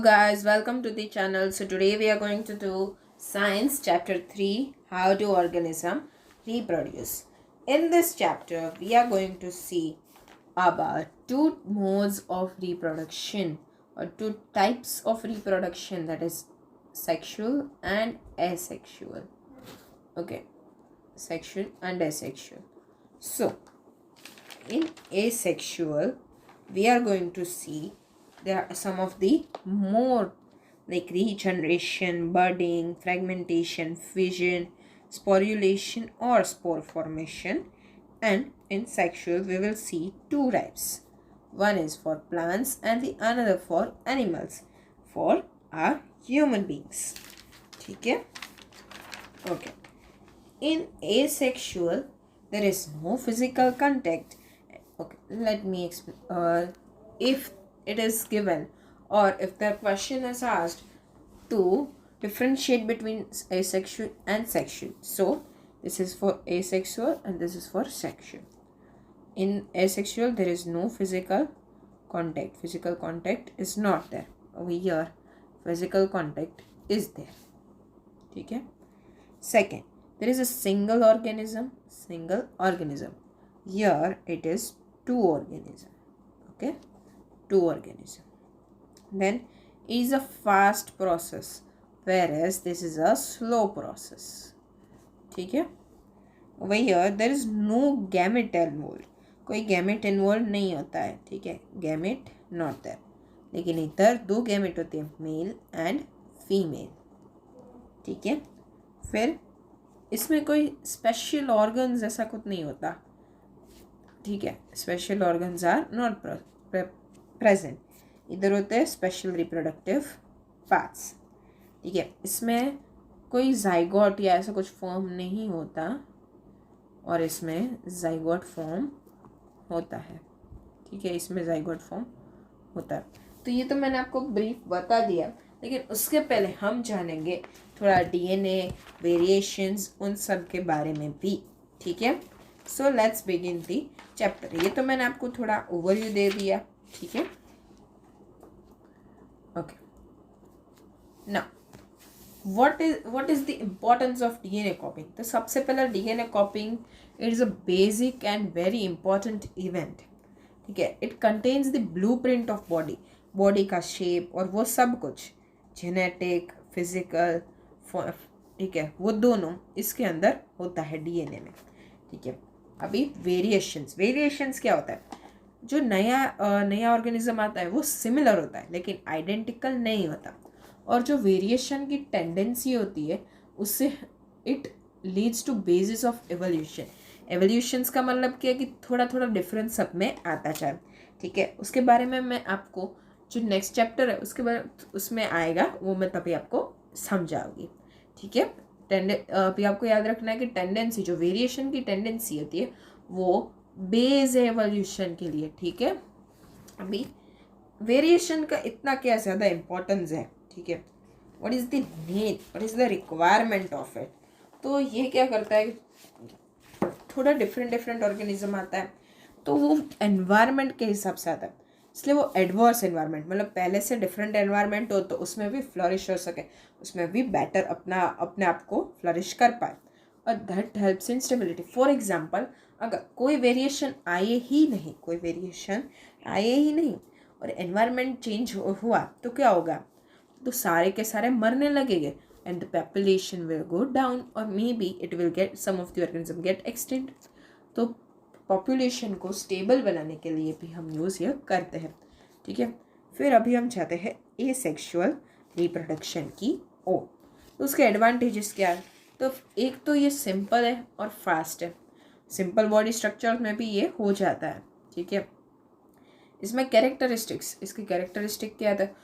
guys, welcome to the channel. So today we are going to do science chapter 3, how do organism reproduce. In this chapter we are going to see about two modes of reproduction or two types of reproduction, that is sexual and asexual. Okay, sexual and asexual. So in asexual we are going to see there are some of the more like regeneration, budding, fragmentation, fission, sporulation or spore formation. And in sexual we will see two types. One is for plants and the another for animals, for our human beings. Okay. Okay. In asexual there is no physical contact. Okay, let me explain. If it is given or if the question is asked to differentiate between asexual and sexual, so this is for asexual and this is for sexual. In asexual there is no physical contact is not there. Over here physical contact is there. Okay. Second, there is a single organism. Here it is two organism. Okay, two organism. Then it is a fast process, whereas this is a slow process. ठीक है. Over here there is no gamete involved. कोई gamete involved नहीं होता है. ठीक है, gamete not there. लेकिन इधर दो gamete होते हैं, मेल एंड फीमेल. ठीक है. फिर इसमें कोई स्पेशल ऑर्गन्स ऐसा कुछ नहीं होता. ठीक है, special organs are not present. इधर होते हैं स्पेशल रिप्रोडक्टिव पार्ट्स. ठीक है, इसमें कोई जाइगोट या ऐसा कुछ फॉर्म नहीं होता और इसमें जाइगोट फॉर्म होता है. ठीक है, इसमें जाइगोट फॉर्म होता है. तो ये तो मैंने आपको ब्रीफ बता दिया, लेकिन उसके पहले हम जानेंगे थोड़ा डीएनए वेरिएशंस उन सब के बारे में भी. ठीक है, so let's begin the chapter. ये तो मैंने आपको थोड़ा ओवरव्यू दे दिया. ठीक है. Okay, now what is the importance of DNA कॉपिंग. तो सबसे पहला DNA कॉपिंग it is a basic and very important event. ठीक है, it contains the blueprint of body का शेप और वो सब कुछ जेनेटिक फिजिकल. ठीक है, वो दोनों इसके अंदर होता है डीएनए में. ठीक है, अभी वेरिएशंस क्या होता है. जो नया ऑर्गेनिज्म आता है वो सिमिलर होता है लेकिन आइडेंटिकल नहीं होता. और जो वेरिएशन की टेंडेंसी होती है उससे it leads to basis of evolution. Evolutions का मतलब क्या है कि थोड़ा थोड़ा डिफरेंस सब में आता जाए. ठीक है, उसके बारे में मैं आपको जो नेक्स्ट चैप्टर है उसके बारे उसमें आएगा, वो मैं तभी आपको समझाऊंगी. ठीक है, अभी आपको याद रखना है कि टेंडेंसी जो वेरिएशन की टेंडेंसी होती है वो बेस है एवोल्यूशन के लिए. ठीक है, अभी वेरिएशन का इतना क्या ज़्यादा इम्पोर्टेंस है. ठीक है, what is the need, what is the requirement of it. तो ये क्या करता है, थोड़ा डिफरेंट ऑर्गेनिज्म आता है तो वो एनवायरनमेंट के हिसाब से आता है. इसलिए वो एडवर्स एनवायरनमेंट मतलब पहले से डिफरेंट एनवायरनमेंट हो तो उसमें भी फ्लरिश हो सके, उसमें भी बेटर अपने आप को फ्लरिश कर पाए. और that helps in stability. For example, अगर कोई वेरिएशन आए ही नहीं और एनवायरनमेंट चेंज हुआ तो क्या होगा, तो सारे के सारे मरने लगेंगे and the population will go down और maybe it will get some of the organism get extinct. तो पॉपुलेशन को स्टेबल बनाने के लिए भी हम यूज़ ये करते हैं. ठीक है, फिर अभी हम चाहते हैं एसेक्सुअल रिप्रोडक्शन की ओर. तो उसके एडवांटेजेस क्या है. तो एक तो ये सिंपल है और फास्ट है. सिंपल बॉडी स्ट्रक्चर में भी ये हो जाता है. ठीक है, इसमें इसकी कैरेक्टरिस्टिक क्या होता है.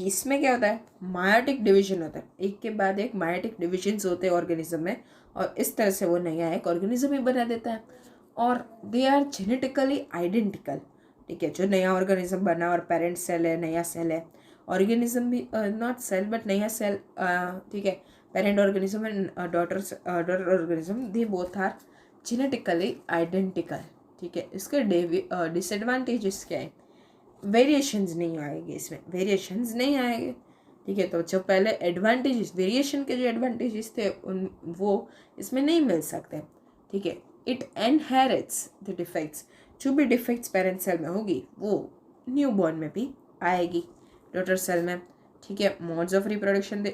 इसमें क्या होता है, मायोटिक डिवीजन होता है. एक के बाद एक मायोटिक डिविजन्स होते हैं ऑर्गेनिज्म में और इस तरह से वो नया एक ऑर्गेनिज्म ही बना देता है और दे आर जेनेटिकली आइडेंटिकल. ठीक है, जो नया ऑर्गेनिज्म बना और पेरेंट सेल है, नया सेल है, ऑर्गेनिज्म भी नॉट सेल बट नया सेल. ठीक है, parent organism and daughter organism they both are genetically identical. ठीक है, इसके डिसएडवांटेजेस क्या है. वेरिएशंस नहीं आएंगे, इसमें वेरिएशंस नहीं आएंगे। ठीक है, तो जो पहले एडवांटेजेस, वेरिएशन के जो एडवांटेजेस थे उन वो इसमें नहीं मिल सकते। ठीक है, इट इनहेरिट्स द डिफेक्ट्स, जो भी डिफेक्ट्स पेरेंट सेल में होगी वो न्यू बॉर्न में भी आएगी, डॉटर सेल में। ठीक है, modes of reproduction,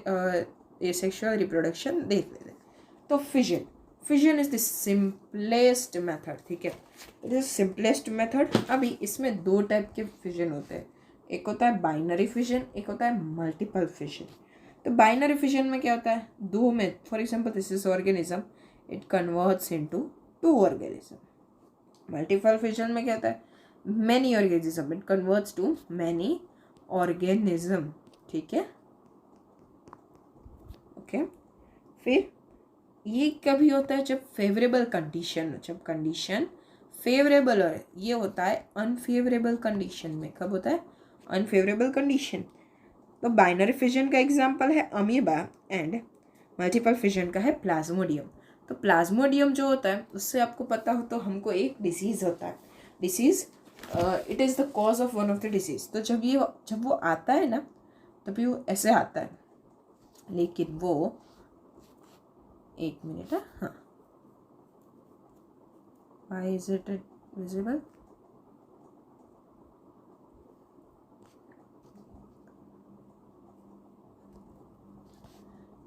asexual reproduction देख लेते। तो fission, fission is the simplest method. ठीक है, इट इज सिंपलेस्ट मेथड। अभी इसमें दो टाइप के फिजन होते हैं, एक होता है बाइनरी फिजन, एक होता है मल्टीपल फिजन। तो बाइनरी फिजन में क्या होता है, दो में, for example this is organism, it converts into two organism. Multiple fission में क्या होता है, many organism, it converts to many organism. ठीक है, ओके। फिर ये कभी होता है जब फेवरेबल कंडीशन, जब कंडीशन फेवरेबल है। ये होता है अनफेवरेबल कंडीशन में। कब होता है, अनफेवरेबल कंडीशन। तो बाइनरी फिजन का एग्जांपल है अमीबा एंड मल्टीपल फिजन का है प्लाज्मोडियम। तो प्लाज्मोडियम जो होता है उससे आपको पता हो तो हमको एक डिसीज़ होता है, disease it is the cause of one of the disease. तो जब वो आता है ना तभी वो ऐसे आता है, लेकिन वो एक मिनट है, हाँ, why is it visible?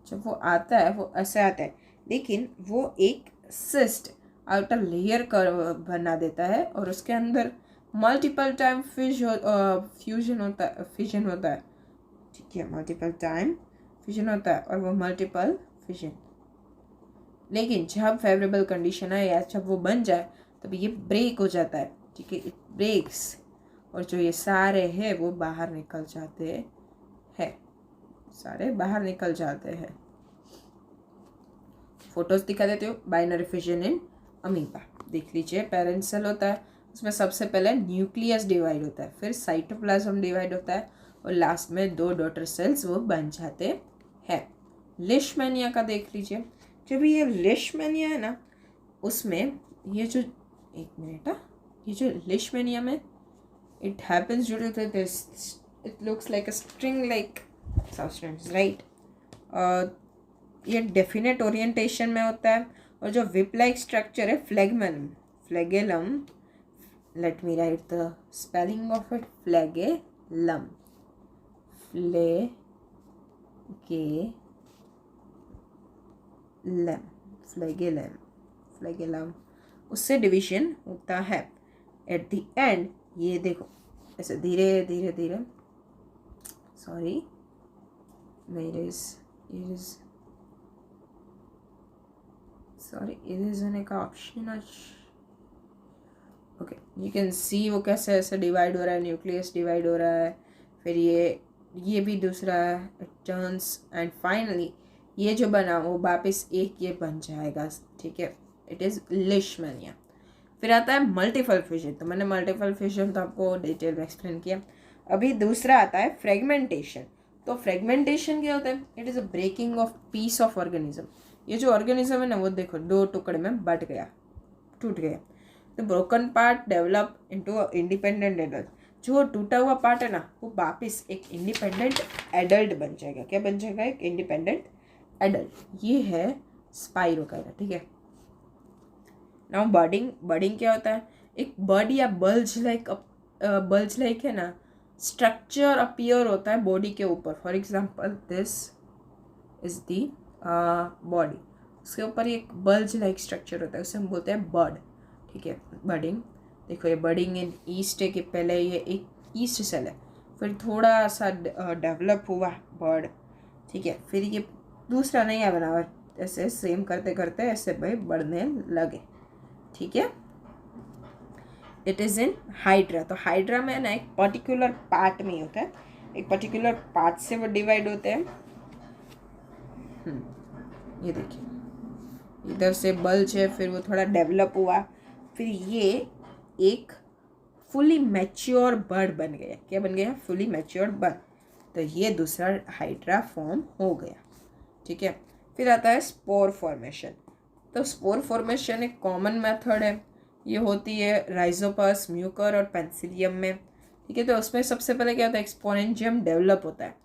जब वो आता है वो ऐसे आता है, लेकिन वो एक सिस्ट आउटर लेयर कर बना देता है और उसके अंदर मल्टीपल टाइम फ्यूजन होता है, फिजन होता है। ठीक है, मल्टीपल टाइम फिजन होता है और वो मल्टीपल फिजन। लेकिन जब फेवरेबल कंडीशन आए या जब वो बन जाए तब ये ब्रेक हो जाता है। ठीक है, इट ब्रेक्स, और जो ये सारे हैं वो बाहर निकल जाते हैं, सारे बाहर निकल जाते हैं। फोटोज दिखा देते हो, बाइनरी फिजन इन अमीबा देख लीजिए। पेरेंट सेल होता है, उसमें सबसे पहले न्यूक्लियस डिवाइड होता है, फिर साइटोप्लाज्म डिवाइड होता है और लास्ट में दो डॉटर सेल्स वो बन जाते हैं। लिशमैनिया का देख लीजिए। जब ये लिशमैनिया है ना, उसमें ये जो, एक मिनट, ये जो लिशमैनिया में it happens due to this, it looks like a string like substance, right. ये डेफिनेट ओरिएंटेशन में होता है और जो विप लाइक स्ट्रक्चर है flagellum, flagellum, let me write the spelling of it, flagellum, flagellum, उससे डिवीजन होता है। एट द एंड ये देखो ऐसे धीरे धीरे धीरे, सॉरी इरेज होने का ऑप्शन आज, ओके, यू कैन सी वो कैसे ऐसे डिवाइड हो रहा है, न्यूक्लियस डिवाइड हो रहा है, फिर ये भी दूसरा है, इट टर्न्स एंड फाइनली ये जो बना वो वापस एक ये बन जाएगा। ठीक है, इट इज़ लिशमैनिया। फिर आता है मल्टीपल फिजन। तो मैंने मल्टीपल फिजन तो आपको डिटेल में एक्सप्लेन किया। अभी दूसरा आता है फ्रेगमेंटेशन। तो फ्रेगमेंटेशन क्या होता है, it is a breaking off piece of organism. ये जो ऑर्गेनिज्म है ना वो देखो दो टुकड़े में बट गया, टूट गया। तो broken part develop into independent adult. जो टूटा हुआ पार्ट है ना वो वापस एक इंडिपेंडेंट एडल्ट बन जाएगा। क्या बन जाएगा, एक इंडिपेंडेंट एडल्ट। ये है स्पाइरोकाइरा। ठीक है, नाउ बर्डिंग क्या होता है, एक बर्ड या बल्ज लाइक है ना स्ट्रक्चर अपीयर होता है बॉडी के ऊपर। For example this is the body, उसके ऊपर एक बल्ज लाइक स्ट्रक्चर होता है, उसे हम बोलते हैं बर्ड। ठीक है, बर्डिंग देखो, ये बर्डिंग इन ईस्ट है कि पहले ये एक ईस्ट सेल है, फिर थोड़ा सा डेवलप हुआ बर्ड। ठीक है, फिर ये दूसरा नया बना, ऐसे सेम करते करते ऐसे भाई बढ़ने लगे। ठीक है, इट इज़ इन हाइड्रा। तो हाइड्रा में ना एक पर्टिकुलर पार्ट में होता है, एक पर्टिकुलर पार्ट से वो डिवाइड होते हैं। ये देखिए इधर से बल्ज है, फिर वो थोड़ा डेवलप हुआ, फिर ये एक फुली मैच्योर बर्ड बन गया। क्या बन गया, फुली मैच्योर बर्ड। तो ये दूसरा हाइड्रा फॉर्म हो गया। ठीक है, फिर आता है स्पोर फॉर्मेशन। तो स्पोर फॉर्मेशन एक कॉमन मेथड है, ये होती है राइजोपस, म्यूकर और पेंसिलियम में। ठीक है। तो उसमें सबसे पहले क्या होता है, एक्सपोनेंशियम डेवलप होता है,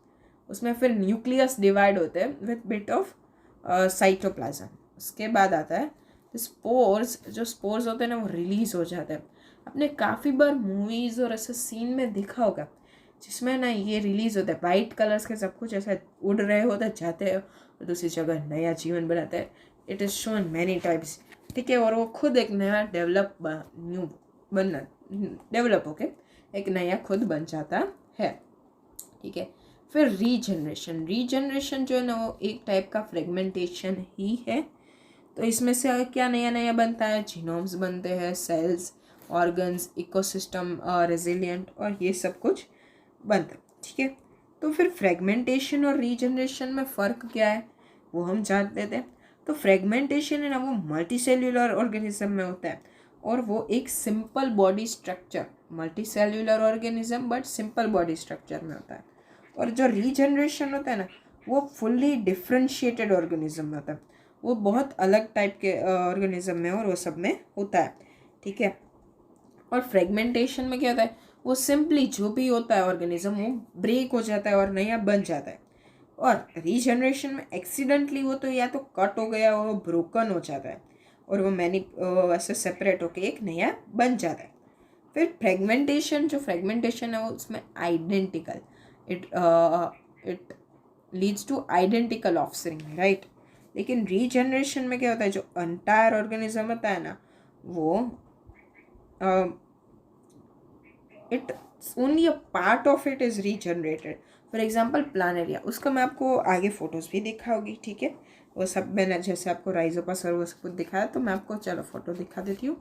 उसमें फिर न्यूक्लियस डिवाइड होते हैं विथ बिट ऑफ साइटोप्लाज्म। उसके बाद आता है स्पोर्स, जो स्पोर्स होते हैं ना वो रिलीज हो जाते हैं। आपने काफ़ी बार मूवीज़ और ऐसे सीन में देखा होगा जिसमें ना ये रिलीज होता है, वाइट कलर्स के सब कुछ ऐसा उड़ रहे होते हैं, जाते हैं और दूसरी जगह नया जीवन बनाते हैं। It is shown many types, ठीक है। और वो खुद एक नया डेवलप होके एक नया खुद बन जाता है, ठीक है। फिर रीजनरेशन जो है ना वो एक टाइप का फ्रेगमेंटेशन ही है। तो इसमें से क्या नया नया बनता है, जीनोम्स बनते हैं, सेल्स, ऑर्गन्स, इकोसिस्टम, रेजिलियंट और ये सब कुछ बनता है, ठीक है। तो फिर फ्रेगमेंटेशन और रीजनरेशन में फ़र्क क्या है वो हम जान लेते हैं। तो फ्रेगमेंटेशन है ना वो मल्टी सेल्यूलर ऑर्गेनिज्म में होता है और वो एक simple body structure, multi cellular organism but simple body structure में होता है। और जो रीजनरेशन होता है ना वो फुल्ली डिफ्रेंशिएटेड ऑर्गेनिज्म में होता है, वो बहुत अलग टाइप के ऑर्गेनिज्म में और वो सब में होता है, ठीक है। और फ्रेगमेंटेशन में क्या होता है, वो सिंपली जो भी होता है ऑर्गेनिज्म वो ब्रेक हो जाता है और नया बन जाता है। और रीजनरेशन में एक्सीडेंटली वो तो या तो कट हो गया और वो ब्रोकन हो जाता है और वो वैसे सेपरेट होके एक नया बन जाता है। फिर फ्रेगमेंटेशन है वो उसमें identical, it leads two identical offspring, right. लेकिन रीजनरेशन में क्या होता है, जो एंटायर ऑर्गेनिज्म होता है ना वो it only a part of it is regenerated. For example Planaria, उसका मैं आपको आगे फ़ोटोज़ भी दिखा होगी, ठीक है। वो सब मैंने जैसे आपको राइजोपस और वो सब कुछ दिखाया, तो मैं आपको चलो फ़ोटो दिखा देती हूँ।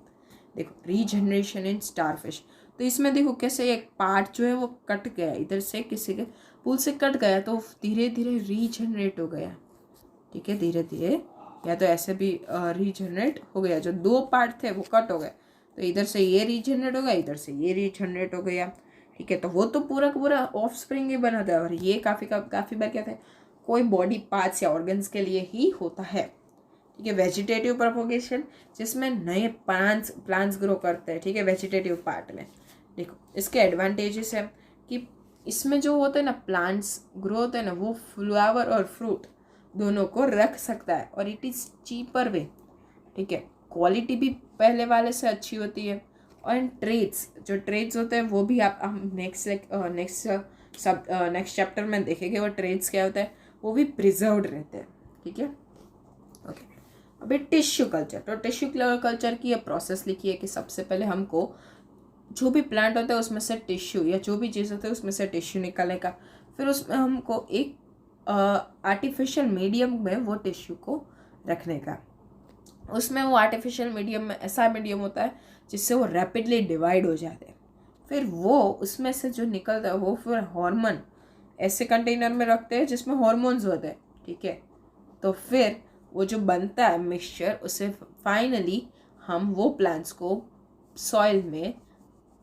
देखो रीजनरेशन इन स्टारफिश, तो इसमें देखो कैसे एक पार्ट जो है वो कट गया, इधर से किसी के पुल से कट गया तो धीरे धीरे रीजनरेट हो गया, ठीक है। धीरे धीरे या तो ऐसे भी रीजनरेट हो गया, जो दो पार्ट थे वो कट हो गए, तो इधर से ये रीजनरेट हो गया, इधर से ये रीजनरेट हो गया, ठीक है। तो वो तो पूरा का पूरा ऑफ स्प्रिंग ही बना था। और ये काफ़ी बार क्या था, कोई बॉडी पार्ट्स या ऑर्गन्स के लिए ही होता है, ठीक है। वेजिटेटिव प्रोपोगेशन, जिसमें नए प्लांट्स ग्रो करते हैं, ठीक है, वेजिटेटिव पार्ट में। देखो इसके एडवांटेजेस है कि इसमें जो होते हैं ना प्लांट्स ग्रो होते हैं ना वो फ्लावर और फ्रूट दोनों को रख सकता है और इट इज़ चीपर वे, ठीक है। क्वालिटी भी पहले वाले से अच्छी होती है। और ट्रेड्स होते हैं वो भी आप हम नेक्स्ट चैप्टर में देखेंगे, वो ट्रेड्स क्या होता है वो भी प्रिजर्व्ड रहते हैं, ठीक है। ओके, अभी टिश्यू कल्चर, तो टिश्यू कल्चर की ये प्रोसेस लिखी है कि सबसे पहले हमको जो भी प्लांट होता है उसमें से टिश्यू या जो भी चीज़ होता है उसमें से टिश्यू निकालने का, फिर उसमें हमको एक आर्टिफिशियल मीडियम में वो टिश्यू को रखने का। उसमें वो आर्टिफिशियल मीडियम में ऐसा मीडियम होता है जिससे वो रैपिडली डिवाइड हो जाते हैं। फिर वो उसमें से जो निकलता है वो फिर हार्मोन ऐसे कंटेनर में रखते हैं जिसमें हार्मोन्स होते हैं, ठीक है। तो फिर वो जो बनता है मिक्सचर, उसे फाइनली हम वो प्लांट्स को सॉइल में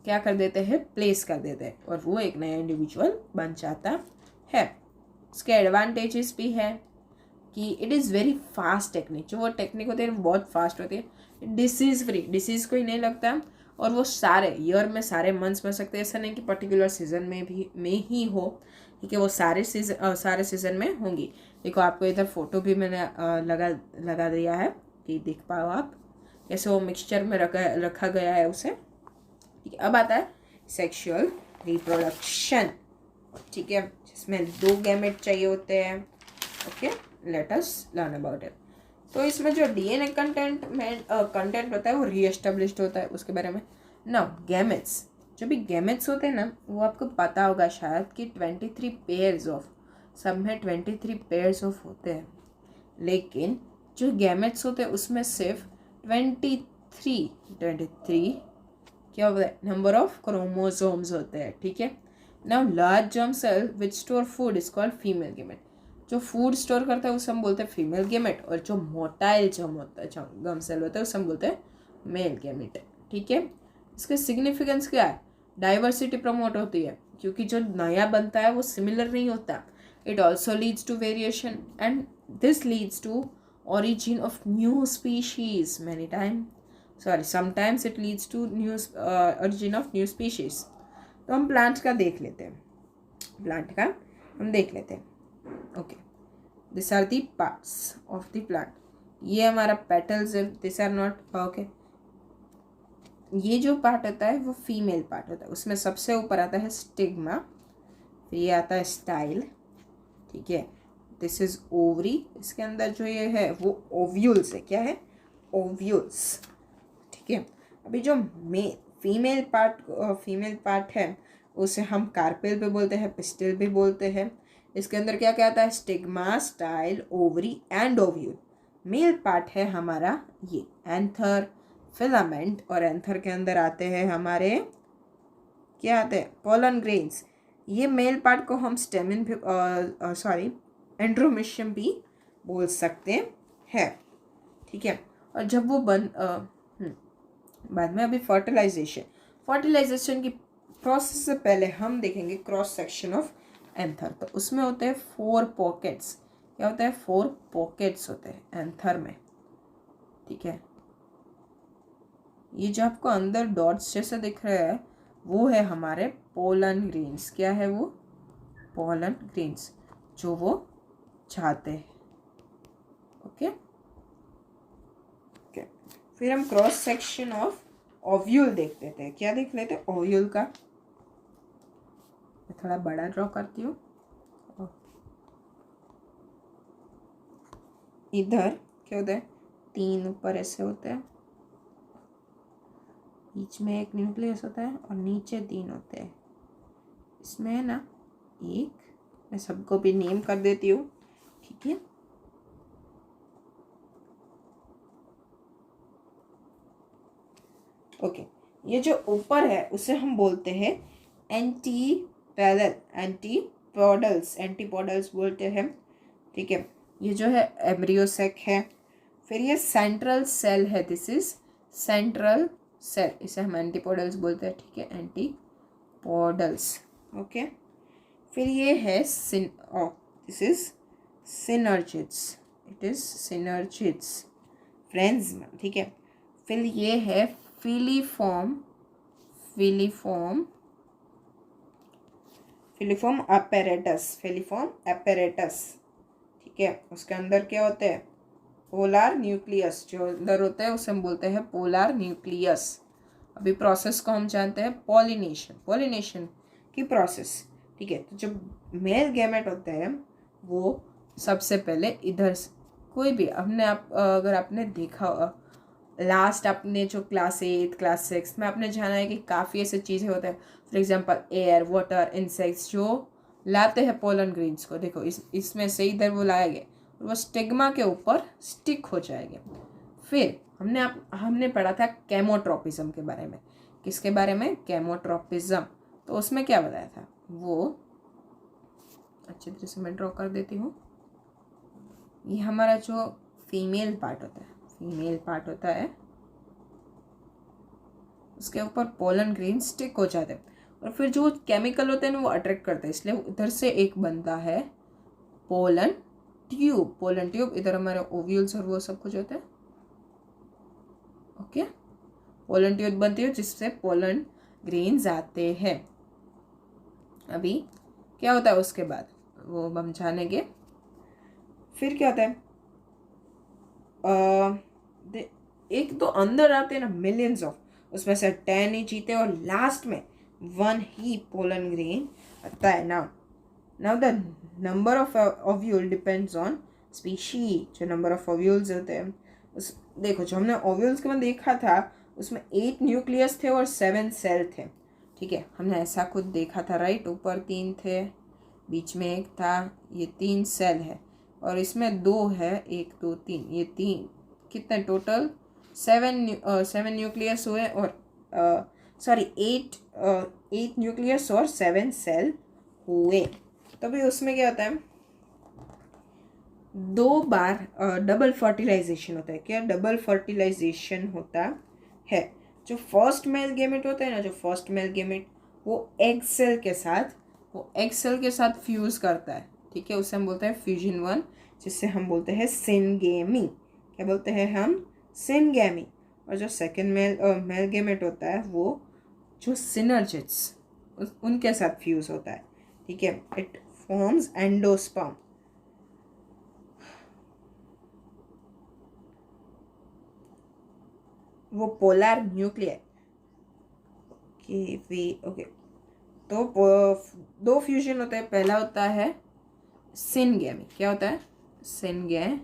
क्या कर देते हैं, प्लेस कर देते हैं और वो एक नया इंडिविजुअल बन जाता है। इसके एडवांटेजेस भी है कि it is very fast technique, जो वो टेक्निक होती है वो बहुत फास्ट होती है। डिसीज़ फ्री, डिसीज़ कोई नहीं लगता और वो सारे ईयर में सारे मंथ्स में सकते हैं, ऐसा नहीं कि पर्टिकुलर सीजन में ही हो, ठीक है। वो सारे सीज़न में होंगी। देखो आपको इधर फोटो भी मैंने लगा दिया है कि देख पाओ आप कैसे वो मिक्सचर में रखा गया है उसे, ठीक है। अब आता है सेक्सुअल रिप्रोडक्शन, ठीक है, जिसमें 2 गैमेट चाहिए होते हैं। Okay, let us learn about it. तो इसमें जो डीएनए कंटेंट होता है वो रीएस्टेब्लिश्ड होता है, उसके बारे में ना। गैमेट्स, जो भी गैमेट्स होते हैं ना वो आपको पता होगा शायद कि 23 पेयर्स ऑफ, सब में 23 पेयर्स ऑफ होते हैं, लेकिन जो गैमेट्स होते हैं उसमें सिर्फ 23 क्या होता है, नंबर ऑफ क्रोमोसोम्स होते हैं, ठीक है। Now large germ cell which store food is called female gamete, जो फूड स्टोर करता है उसे हम बोलते हैं फीमेल गैमेट, और जो मोटाइल जर्म होता है गम सेल होता है उसे हम बोलते हैं मेल गैमेट, ठीक है। इसका सिग्निफिकेंस क्या है, डाइवर्सिटी प्रमोट होती है क्योंकि जो नया बनता है वो सिमिलर नहीं होता। It also leads to variation and this leads to origin of new species sometimes it leads to origin of new species. तो हम प्लांट का देख लेते हैं, प्लांट का हम देख लेते हैं। Okay, this are the parts of the plant. ये हमारा पेटल्स है, दिस आर नॉट ओके। ये जो पार्ट होता है वो फीमेल पार्ट होता है, उसमें सबसे ऊपर आता है स्टिग्मा, फिर ये आता है स्टाइल, ठीक है। दिस इज ओवरी, इसके अंदर जो ये है वो ओव्यूल्स है, क्या है, ओव्यूल्स, ठीक है। अभी जो फीमेल पार्ट है उसे हम कार्पेल भी बोलते हैं, पिस्टिल भी बोलते हैं। इसके अंदर क्या क्या आता है, stigma, style, ovary and ovule. Male part है हमारा ये एंथर, फिलामेंट, और एंथर के अंदर आते हैं हमारे क्या आते हैं, पोलन ग्रेन्स। ये मेल पार्ट को हम स्टेमिन भी एंड्रोमेशियम भी बोल सकते हैं, ठीक है। और जब वो बाद में अभी फर्टिलाइजेशन की प्रोसेस से पहले हम देखेंगे क्रॉस सेक्शन ऑफ एंथर। तो उसमें होते हैं 4 पॉकेट्स, क्या होता है, 4 पॉकेट्स होते हैं एंथर में, ठीक है। ये जो आपको अंदर डॉट्स जैसे दिख रहे हैं वो है हमारे पोलन ग्रेन्स, क्या है वो, पोलन ग्रेन्स, जो वो चाहते हैं, ओके। फिर हम क्रॉस सेक्शन ऑफ ओव्यूल देख लेते हैं, क्या देख लेते हैं, ओव्यूल का। मैं थोड़ा बड़ा ड्रॉ करती हूँ। इधर क्या होता है, 3 ऊपर ऐसे होते हैं, बीच में एक न्यूक्लियस होता है और नीचे 3 होते हैं। इसमें है ना एक, मैं सबको भी नेम कर देती हूँ, ठीक है। ओके, ये जो ऊपर है उसे हम बोलते हैं एंटीपोडल्स बोलते हैं, ठीक है। ये जो है एम्ब्रियोसेक है। फिर ये सेंट्रल सेल है, दिस इज सेंट्रल सेल, इसे हम एंटीपोडल्स बोलते हैं, ठीक है, एंटीपोडल्स, ओके। फिर ये है this is synergids, it is synergids friends, ठीक है। फिर ये है फिलीफॉर्म apparatus, ठीक है। उसके अंदर क्या होते हैं, पोलर न्यूक्लियस, जो अंदर होता है उसे हम बोलते हैं पोलर न्यूक्लियस। अभी प्रोसेस को हम जानते हैं पॉलिनेशन की प्रोसेस, ठीक है। तो जो मेल गैमेट होते हैं वो सबसे पहले इधर कोई भी अगर आपने देखा लास्ट आपने जो क्लास 8 क्लास 6 में आपने जाना है कि काफ़ी ऐसे चीज़ें होते हैं, for example air, water, insects जो लाते हैं पोलन ग्रेन्स को, देखो इसमें से इधर वो लाएंगे और वो स्टिग्मा के ऊपर स्टिक हो जाएंगे। फिर हमने पढ़ा था केमोट्रोपिज्म के बारे में, किसके बारे में, केमोट्रोपिज्म। तो उसमें क्या बताया था, वो अच्छी तरह से मैं ड्रॉ कर देती हूँ। ये हमारा जो फीमेल पार्ट होता है उसके ऊपर पोलन ग्रेन स्टिक हो जाते हैं, और फिर जो केमिकल होते हैं वो अट्रैक्ट करते हैं, इसलिए उधर से एक बनता है पोलन ट्यूब। इधर हमारे ओव्यूल्स और वो सब कुछ होता है, ओके। पोलन ट्यूब बनती है जिससे पोलन ग्रेन्स आते हैं। अभी क्या होता है उसके बाद वो हम जानेंगे। फिर क्या होता है, एक तो अंदर आते हैं ना मिलियंस ऑफ, उसमें से 10 ही जीते और लास्ट में 1 ही पोलन ग्रेन आता है। Now the number of ovule depends on species. जो नंबर ऑफ ओव्यूल्स होते हैं देखो, जो हमने ओव्यूल्स के में देखा था उसमें 8 न्यूक्लियस थे और 7 सेल थे, ठीक है। हमने ऐसा खुद देखा था, राइट। ऊपर 3 थे, बीच में 1 था, ये 3 सेल है, और इसमें 2 है, 1 2 3, ये 3 कितने टोटल 7 न्यूक्लियस हुए, और 8 न्यूक्लियस और 7 सेल हुए। तो भी उसमें क्या होता है, 2 बार डबल फर्टिलाइजेशन होता है। क्या डबल फर्टिलाइजेशन होता है, जो फर्स्ट मेल गेमेट होता है ना, जो फर्स्ट मेल गेमेट वो एग सेल के साथ फ्यूज करता है, ठीक है। उसे हम बोलते हैं फ्यूजन 1, जिससे हम बोलते हैं सिनगेमी। क्या बोलते हैं हम, सिनगेमी। और जो सेकेंड मेल गेमेट होता है वो जो सिनर्जिड्स, उनके साथ फ्यूज होता है, ठीक है। It forms endosperm. वो पोलर न्यूक्लियर ओके। तो दो फ्यूजन होते हैं। पहला होता है सिनगेमी। क्या होता है? सिनगेमी।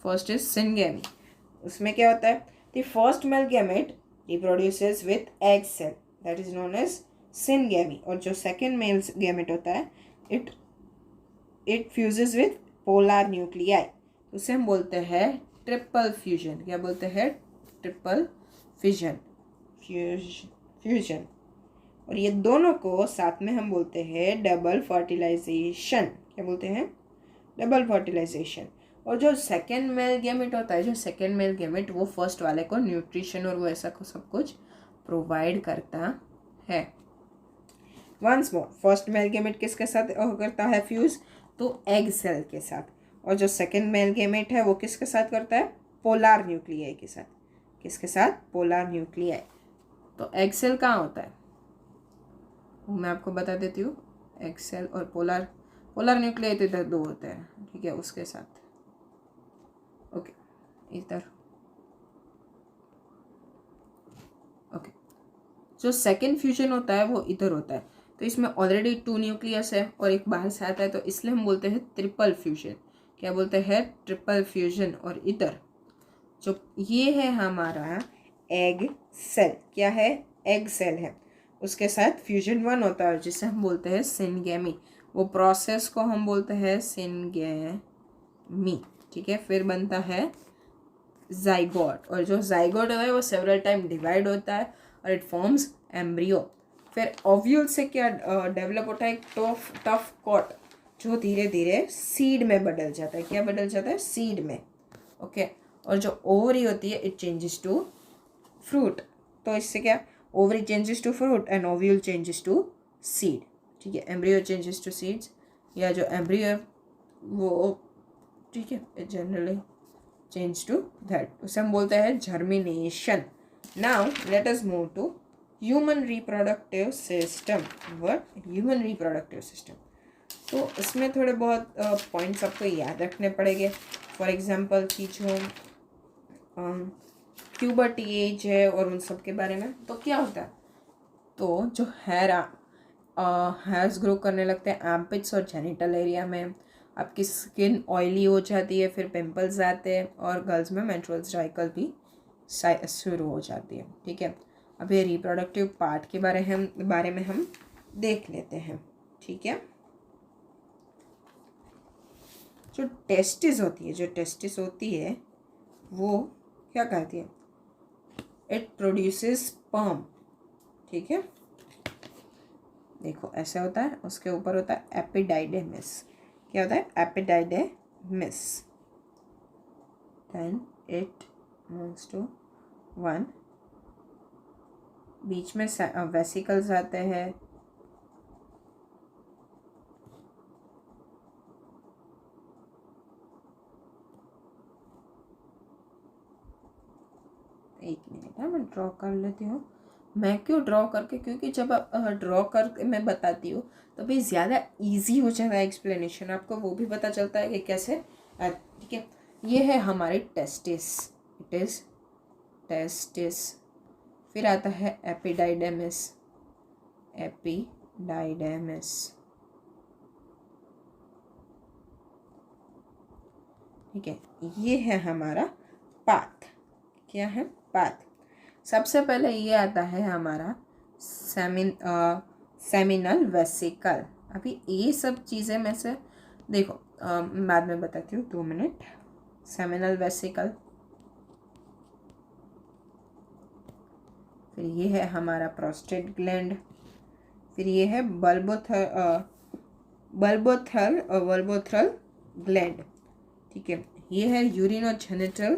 First is syngamy. उसमें क्या होता है? The first male gamete reproduces with egg cell, that is known as syngamy. और जो सेकेंड मेल गैमेट होता है, it fuses with polar nuclei, उसे हम बोलते हैं ट्रिपल फ्यूजन। क्या बोलते हैं? Triple fusion. फ्यूजन। और ये दोनों को साथ में हम बोलते हैं डबल फर्टिलाइजेशन। क्या बोलते हैं? Double fertilisation. और जो सेकेंड मेल गैमेट होता है, वो फर्स्ट वाले को न्यूट्रिशन और वो ऐसा को सब कुछ प्रोवाइड करता है। Once more, first male gamete किसके साथ करता है फ्यूज? तो एग सेल के साथ। और जो सेकेंड मेल गैमेट है वो किसके साथ करता है? पोलर न्यूक्लियाई के साथ। किसके साथ? Polar nuclei. तो एग सेल कहाँ होता है वो मैं आपको बता देती हूँ। एग सेल और पोलर न्यूक्लियाई तो इधर दो होते हैं, ठीक है, उसके साथ। ओके, इधर ओके। जो सेकेंड फ्यूजन होता है वो इधर होता है। तो इसमें ऑलरेडी 2 न्यूक्लियस है और एक बाहर से आता है, तो इसलिए हम बोलते हैं ट्रिपल फ्यूजन। क्या बोलते हैं? Triple fusion. और इधर जो ये है हमारा एग सेल। क्या है? एग सेल है। उसके साथ फ्यूजन 1 होता है जिसे हम बोलते हैं सिनगेमी। वो प्रोसेस को हम बोलते हैं सिनगेमी, ठीक है। फिर बनता है जाइगोट। और जो जाइगोट है वो सेवरल टाइम डिवाइड होता है और इट फॉर्म्स एम्ब्रियो। फिर ओव्यूल से क्या डेवलप होता है? एक टफ कॉट जो धीरे धीरे सीड में बदल जाता है। क्या बदल जाता है? सीड में, ओके। और जो ओवरी होती है, इट चेंजेस टू फ्रूट। तो इससे क्या? Ovary changes to fruit and ovule changes to seed, ठीक है। एम्ब्रियो चेंजेस टू सीड्स, या जो एम्ब्रियो वो, ठीक है, it generally change to that, उसे हम बोलते हैं germination. Now let us move to human reproductive system. What? Human reproductive system. तो इसमें थोड़े बहुत पॉइंट्स आपको याद रखने पड़ेंगे। फॉर एग्जांपल की जो प्यूबर्टी एज है और उन सब के बारे में। तो क्या होता है? तो जो हेयर्स ग्रो करने लगते हैं आर्मपिट्स और जेनिटल एरिया में। आपकी स्किन ऑयली हो जाती है, फिर पिंपल्स आते हैं, और गर्ल्स में मेंस्ट्रुअल साइकिल भी शुरू हो जाती है, ठीक है। अब ये रिप्रोडक्टिव पार्ट के बारे में हम देख लेते हैं, ठीक है। जो टेस्टिस होती है वो क्या करती है? इट प्रोड्यूसेस स्पर्म, ठीक है। देखो ऐसे होता है, उसके ऊपर होता है एपिडाइडेमिस। क्या होता है? एपिडाइडेमिस। देन इट मूव्स टू 1, बीच में वेसिकल्स आते हैं, एक मिनट है, मैं ड्रॉ कर लेती हूँ। मैं क्यों ड्रॉ करके? क्योंकि जब आप ड्रॉ करके मैं बताती हूँ तो भी ज़्यादा इजी हो जाता है एक्सप्लेनेशन, आपको वो भी पता चलता है कि कैसे, ठीक है। ये है हमारी टेस्टिस, इट इज़ टेस्टिस। फिर आता है एपिडाइडेमिस, ठीक है। ये है हमारा पाथ। क्या है? पाथ। सबसे पहले ये आता है हमारा सेमिनल वेसिकल। अभी ये सब चीज़ें में से देखो बाद में बताती हूँ, 2 मिनट। सेमिनल वेसिकल, फिर ये है हमारा प्रोस्टेट ग्लैंड, फिर ये है बल्बोथ्रल ग्लैंड, ठीक है। ये है यूरिनोजेनिटल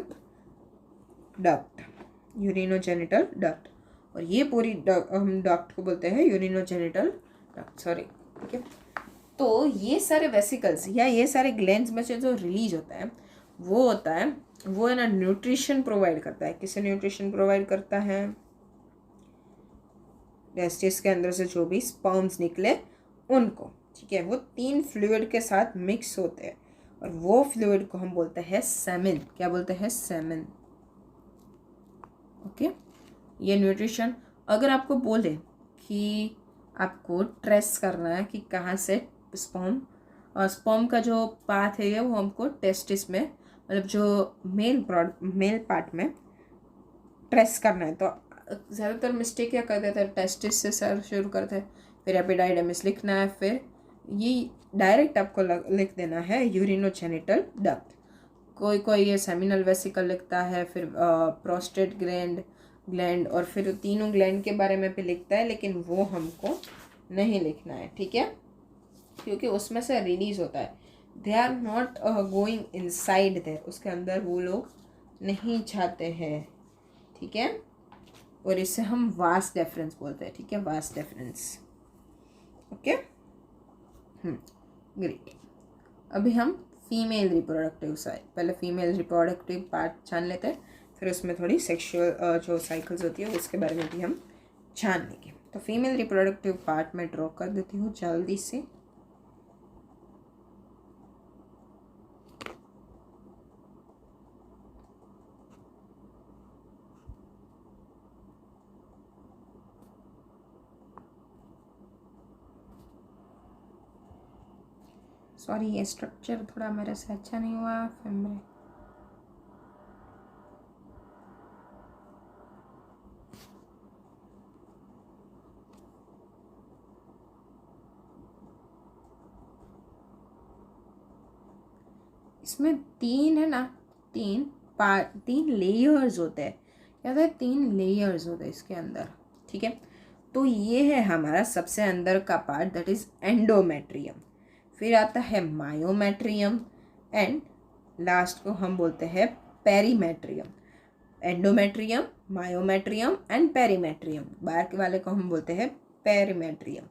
डक्ट, और ये पूरी हम डक्ट को बोलते हैं यूरिनोजेनिटल डक्ट, सॉरी, ठीक है। तो ये सारे वेसिकल्स या ये सारे ग्लैंड्स में से जो रिलीज होता है वो है ना न्यूट्रिशन प्रोवाइड करता है। किसे न्यूट्रिशन प्रोवाइड करता है? टेस्टिस के अंदर से जो भी स्पर्म्स निकले उनको, ठीक है, वो 3 फ्लूइड के साथ मिक्स होते हैं और वो फ्लूइड को हम बोलते हैं सेमेन। क्या बोलते हैं? सेमेन। ओके, ये न्यूट्रिशन। अगर आपको बोले कि आपको ट्रेस करना है कि कहाँ से स्पर्म का जो पाथ है वो हमको टेस्टिस में, मतलब जो मेल पार्ट में ट्रेस करना है, तो ज़्यादातर मिस्टेक क्या कर देते हैं, टेस्टिस से सर शुरू करते हैं, फिर एपिडाइडमिस लिखना है, फिर ये डायरेक्ट आपको लिख देना है यूरिनोजेनिटल डक्ट। कोई कोई ये सेमिनल वेसिकल लिखता है, फिर प्रोस्टेट ग्लैंड और फिर तीनों ग्लैंड के बारे में भी लिखता है, लेकिन वो हमको नहीं लिखना है, ठीक है, क्योंकि उसमें से रिलीज होता है। They are not going inside there, उसके अंदर वो लोग नहीं जाते हैं, ठीक है। और इससे हम वास डेफरेंस बोलते हैं, ठीक है, वास डेफरेंस। Okay, great. अभी हम फीमेल रिप्रोडक्टिव साइड, पहले फीमेल रिप्रोडक्टिव पार्ट जान लेते हैं, फिर उसमें थोड़ी सेक्सुअल जो साइकिल्स होती है उसके बारे में भी हम जान लेंगे। तो फीमेल रिप्रोडक्टिव पार्ट में ड्रॉ कर देती हूँ जल्दी से। सॉरी, ये स्ट्रक्चर थोड़ा मेरे से अच्छा नहीं हुआ, फिर मेरे इसमें 3 है ना, 3 लेयर्स होते हैं, क्या होता है, 3 लेयर्स होते हैं इसके अंदर, ठीक है। तो ये है हमारा सबसे अंदर का पार्ट, दैट इज एंडोमेट्रियम। फिर आता है मायोमेट्रियम एंड लास्ट को हम बोलते हैं perimetrium. Endometrium, myometrium and perimetrium, बाहर के वाले को हम बोलते हैं पेरीमेट्रियम।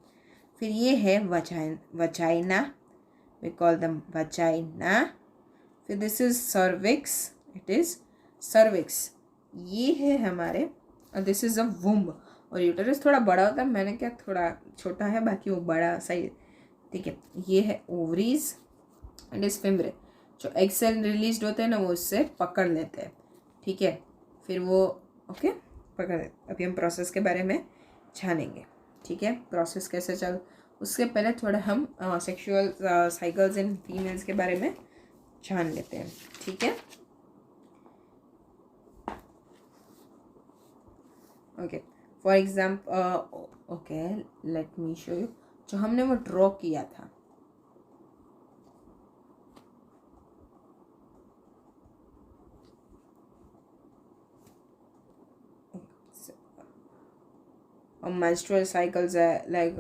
फिर ये है vagina, we call them vagina. फिर this is cervix, it is cervix, ये है हमारे, दिस इज अ वुम्ब। और यूटरस थोड़ा बड़ा होता है, मैंने क्या थोड़ा छोटा है, बाकी वो बड़ा सही, ठीक है। ये है ओवरीज एंड इस फिम्ब्रे, जो एग सेल रिलीज होते हैं ना वो उससे पकड़ लेते हैं, ठीक है। फिर वो ओके पकड़, अभी हम प्रोसेस के बारे में जानेंगे, ठीक है, प्रोसेस कैसे चल। उससे पहले थोड़ा हम सेक्सुअल साइकिल्स इन फीमेल्स के बारे में जान लेते हैं, ठीक है। Okay, for example, okay let me show you, जो हमने वो ड्रॉ किया था, मेंस्ट्रुअल साइकिल्स है, लाइक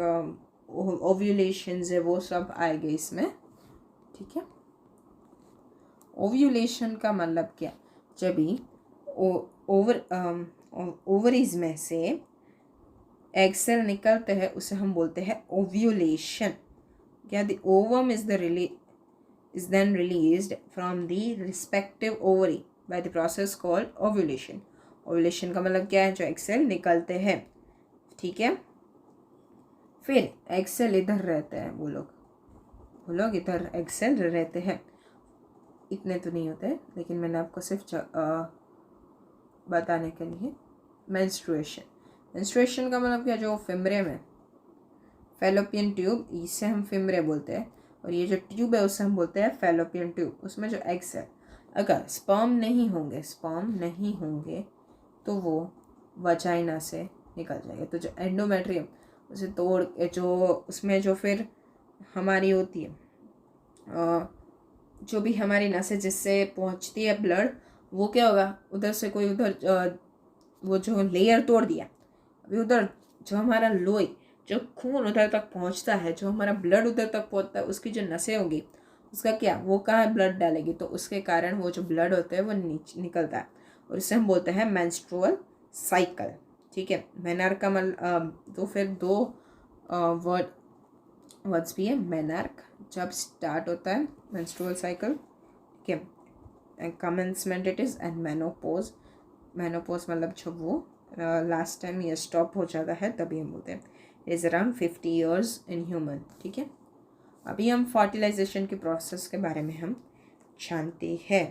ओव्यूलेशंस है, वो सब आएंगे इसमें, ठीक है। ओव्यूलेशन का मतलब क्या, जब भी ओवरीज में से एग सेल निकलते हैं उसे हम बोलते हैं ओव्यूलेशन। क्या, the ovum is then released from the respective ovary by the process called ovulation. Ovulation का मतलब क्या है, जो एग सेल निकलते हैं, ठीक है। फिर एग सेल इधर रहते हैं, वो लोग इधर एग सेल रहते हैं, इतने तो नहीं होते, लेकिन मैंने आपको सिर्फ बताने के लिए। मेंस्ट्रुएशन का मतलब क्या, जो फिम्ब्रे में फैलोपियन ट्यूब, इसे हम फिम्ब्रे बोलते हैं, और ये जो ट्यूब है उसे हम बोलते हैं फैलोपियन ट्यूब। उसमें जो एग्स है, अगर स्पर्म नहीं होंगे तो वो वजाइना से निकल जाएगा। तो जो एंडोमेट्रियम उसे तोड़, जो उसमें जो फिर हमारी होती है, जो भी हमारी नसें जिससे पहुंचती है ब्लड, वो क्या होगा, उधर से कोई उधर वो जो लेयर तोड़ दिया, अभी उधर जो हमारा लोई, जो खून उधर तक पहुंचता है, जो हमारा ब्लड उधर तक पहुंचता है, उसकी जो नसें होंगी, उसका क्या, वो कहाँ ब्लड डालेगी, तो उसके कारण वो जो ब्लड होता है वो निकलता है, और इसे हम बोलते हैं मेंस्ट्रुअल साइकिल, ठीक है। मेनार्क का तो फिर 2 वर्ड्स भी है, मेनार्क जब स्टार्ट होता है मेंस्ट्रुअल साइकिल, ठीक है, and commencement it is, and menopause मतलब जब वो लास्ट टाइम ये स्टॉप हो जाता है तभी हम बोलते हैं is around 50 years in human, ठीक है। अभी हम फर्टिलाइजेशन के प्रोसेस के बारे में हम जानते हैं।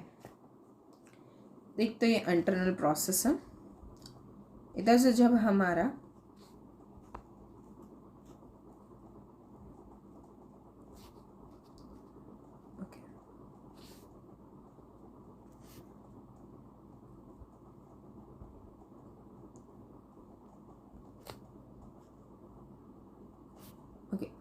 देख तो ये इंटरनल प्रोसेस है। इधर से जब हमारा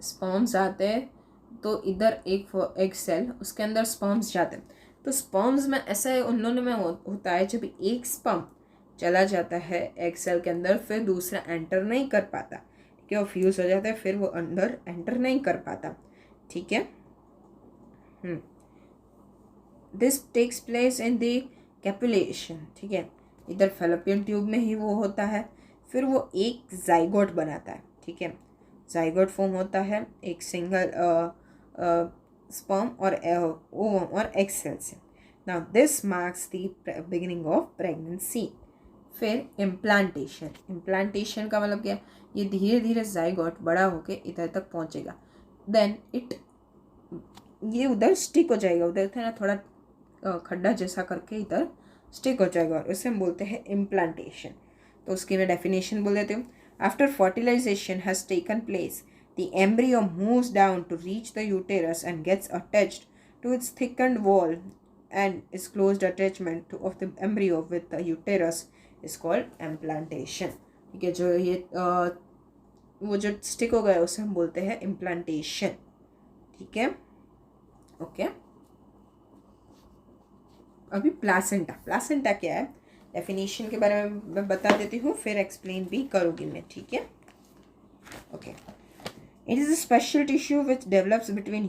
स्पर्म्स आते हैं तो इधर एक सेल, उसके अंदर स्पर्म्स जाते हैं। तो स्पर्म्स में ऐसा है उन दोनों में होता है, जब एक स्पर्म चला जाता है एक सेल के अंदर, फिर दूसरा एंटर नहीं कर पाता, ठीक है, वो फ्यूज हो जाता है, फिर वो अंदर एंटर नहीं कर पाता, ठीक है। This takes place in the copulation, ठीक है। इधर फैलोपियन ट्यूब में ही वो होता है, फिर वो एक जाइगोट बनाता है, ठीक है। जाइगोट फॉर्म होता है एक सिंगल स्पर्म और ओवम और एग सेल से। Now this marks the beginning of pregnancy. फिर इम्प्लांटेशन। इम्प्लांटेशन का मतलब क्या, ये धीरे धीरे जाइगोट बड़ा होके इधर तक पहुंचेगा, देन ये उधर स्टिक हो जाएगा, उधर था ना थोड़ा खड्डा जैसा करके इधर स्टिक हो जाएगा, और उसे हम बोलते हैं इम्प्लांटेशन। तो उसकी मैं डेफिनेशन बोल देती हूँ। After fertilization has taken place, the embryo moves down to reach the uterus and gets attached to its thickened wall, and its closed attachment of the embryo with the uterus is called implantation. ठीक है, जो ये वो जो stick हो गया उसे हम बोलते हैं इम्प्लांटेशन, ठीक है, ओके। अभी प्लासेंटा। प्लासेंटा क्या है, डेफिनेशन के बारे में मैं बता देती हूँ, फिर एक्सप्लेन भी करूँगी मैं, ठीक है, okay. It is a special tissue which develops between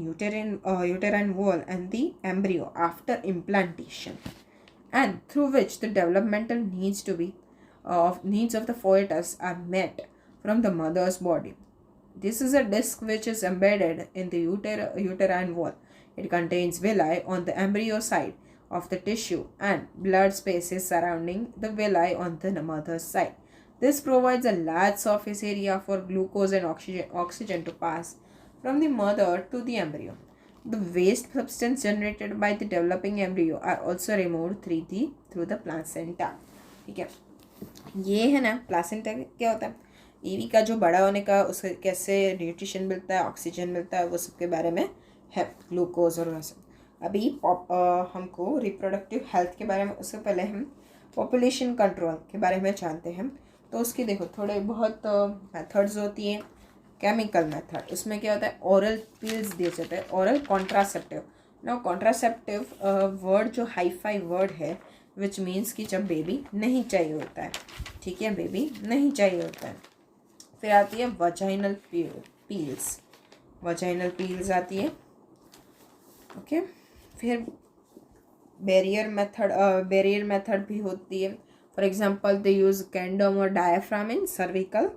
uterine wall and the embryo after implantation, and through which the developmental needs of the fetus are met from the mother's body. This is a disc which is embedded in the uterine wall. It contains villi on the embryo side of the tissue and blood spaces surrounding the villi on the mother's side. This provides a large surface area for glucose and oxygen to pass from the mother to the embryo. The waste substance generated by the developing embryo are also removed through the placenta. ठीक है, ये है ना placenta क्या होता है, baby का जो बड़ा होने का उसके कैसे न्यूट्रिशन मिलता है, ऑक्सीजन मिलता है, वो सबके बारे में है, ग्लूकोज और वैसे। अभी हमको रिप्रोडक्टिव हेल्थ के बारे में, उससे पहले हम पॉपुलेशन कंट्रोल के बारे में जानते हैं। तो उसकी देखो थोड़े बहुत मेथड्स होती हैं। केमिकल मेथड, उसमें क्या होता है, ओरल पिल्स दिए जाते हैं, ओरल कॉन्ट्रासेप्टिव। ना कॉन्ट्रासेप्टिव वर्ड जो हाईफाई वर्ड है, विच मीन्स कि जब बेबी नहीं चाहिए होता है, ठीक है, बेबी नहीं चाहिए होता है। फिर आती है वजाइनल पील्स, वजाइनल पील्स आती है, ओके। फिर बैरियर मेथड भी होती है। फॉर एग्जांपल दे यूज़ कैंडम और डायाफ्राम इन सर्विकल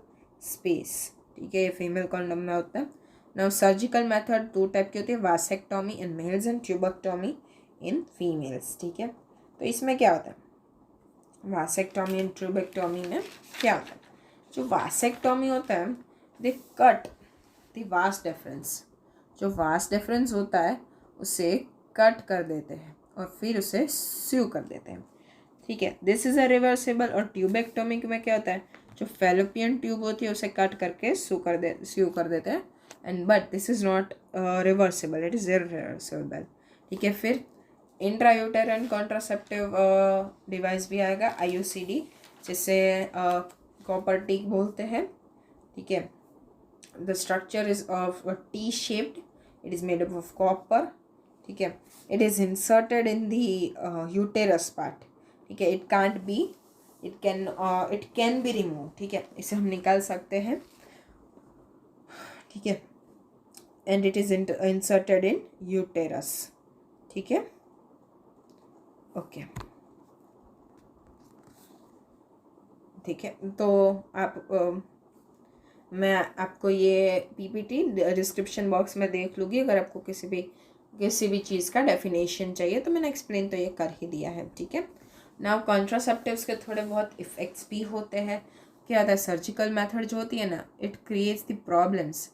स्पेस, ठीक है, ये फीमेल कॉन्डम में होता है। नाउ सर्जिकल मेथड दो टाइप की होती है, vasectomy in males and tubectomy in females, ठीक है। तो इसमें क्या होता है, वासेक्टोमी एंड ट्यूबेक्टोमी में क्या होता है, जो वासेक्टोमी होता है दे कट द वास्ट डिफरेंस, जो वास्ट डिफरेंस होता है उसे कट कर देते हैं और फिर उसे स्यू कर देते हैं, ठीक है। This is a reversible. और ट्यूबेक्टोमी में क्या होता है, जो फैलोपियन ट्यूब होती है उसे कट करके स्यू कर देते हैं, and but this is not reversible, it is irreversible, ठीक है। फिर इंट्रायूटेराइन कॉन्ट्रासेप्टिव डिवाइस भी आएगा, IUCD, जिसे कॉपर टिक बोलते हैं, ठीक है। The structure is of T shaped, it is made up of copper, ठीक है। It is inserted in the uterus part, ठीक है। इट कैन बी रिमूव, ठीक है, इसे हम निकाल सकते हैं, ठीक है। And it is inserted in uterus, ठीक है, ओके, ठीक है। तो मैं आपको ये PPT डिस्क्रिप्शन बॉक्स में देख लूँगी। अगर आपको किसी भी चीज़ का डेफिनेशन चाहिए तो मैंने एक्सप्लेन तो ये कर ही दिया है, ठीक है। नाउ कॉन्ट्रासेप्टिव्स के थोड़े बहुत इफ़ेक्ट्स भी होते हैं। क्या होता है, सर्जिकल मेथड जो होती है ना, इट क्रिएट्स द प्रॉब्लम्स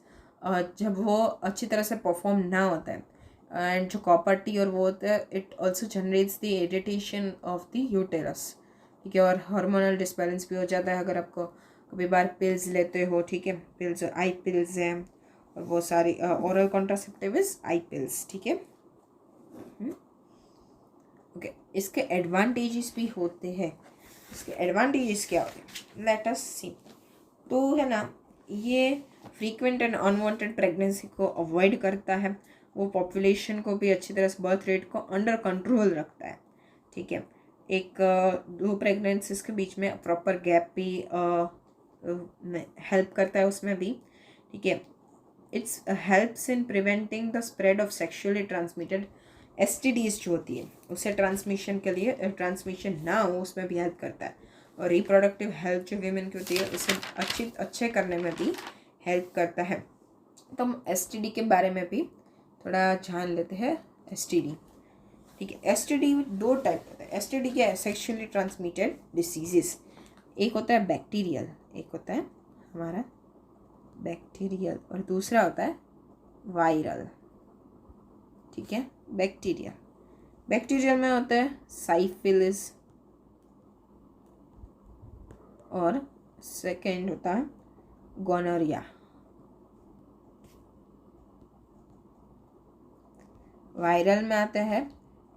जब वो अच्छी तरह से परफॉर्म ना होता है। एंड जो कॉपर टी और वो होता है, it also generates the irritation of the uterus, ठीक है, और हार्मोनल डिसबैलेंस भी हो जाता है अगर आपको कभी बार पिल्स लेते हो, ठीक है। पिल्स आई पिल्स हैं और वो सारी oral contraceptive is I pills, ठीक है। ओके, इसके एडवांटेजेस भी होते हैं। इसके एडवांटेजेस क्या होते हैं, लेट अस सी। तो है ना, ये फ्रीक्वेंट एंड अनवांटेड प्रेगनेंसी को अवॉइड करता है। वो पॉपुलेशन को भी अच्छी तरह से, बर्थ रेट को अंडर कंट्रोल रखता है, ठीक है। एक दो प्रेगनेंसीज के बीच में प्रॉपर गैप भी हेल्प करता है उसमें भी, ठीक है। It's helps in preventing the spread of sexually transmitted STDs जो होती है, उसे ट्रांसमिशन के लिए ट्रांसमिशन ना हो उसमें भी हेल्प करता है। और रिप्रोडक्टिव हेल्थ जो वीमेन की होती है उसे अच्छे करने में भी हेल्प करता है। तो हम STD के बारे में भी थोड़ा जान लेते हैं। STD, ठीक है। STD दो टाइप होता है। STD क्या है, सेक्शुअली ट्रांसमिटेड डिसीजेस। एक होता है बैक्टीरियल, एक होता है हमारा बैक्टीरियल, और दूसरा होता है वायरल, ठीक है। बैक्टीरियल में होता है साइफिलिस, और सेकेंड होता है गोनोरिया। वायरल में आता है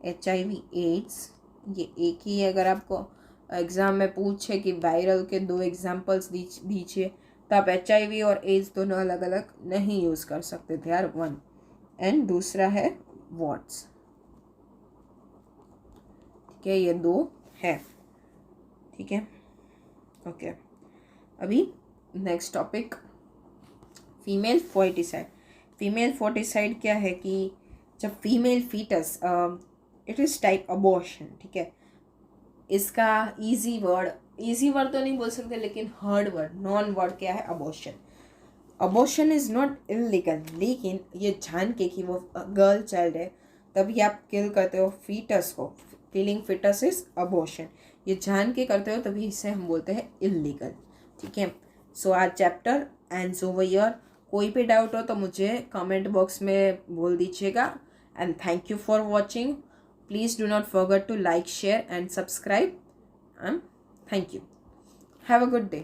HIV एड्स। ये एक ही है। अगर आपको एग्ज़ाम में पूछे कि वायरल के दो एग्जाम्पल्स दीजिए, तो आप HIV और एड्स दोनों अलग अलग नहीं यूज़ कर सकते, दे आर वन। एंड दूसरा है वॉट्स, ठीक है। ये दो है, ठीक है। ओके, अभी next topic, female foeticide. Female foeticide क्या है कि जब female foetus, it is type abortion, ठीक है। इसका इजी वर्ड तो नहीं बोल सकते, लेकिन हार्ड वर्ड, नॉन वर्ड क्या है, abortion. Abortion is not illegal, लेकिन ये जान के कि वो गर्ल चाइल्ड है तभी आप किल करते हो फीटस को। किलिंग फीटस इज अबॉर्शन, ये जान के करते हो तभी इसे हम बोलते हैं इलीगल, ठीक है। So our chapter ends over here. कोई भी डाउट हो तो मुझे कमेंट बॉक्स में बोल दीजिएगा। And thank you for watching. Please do not forget to like, share and subscribe. Thank you. Have a good day.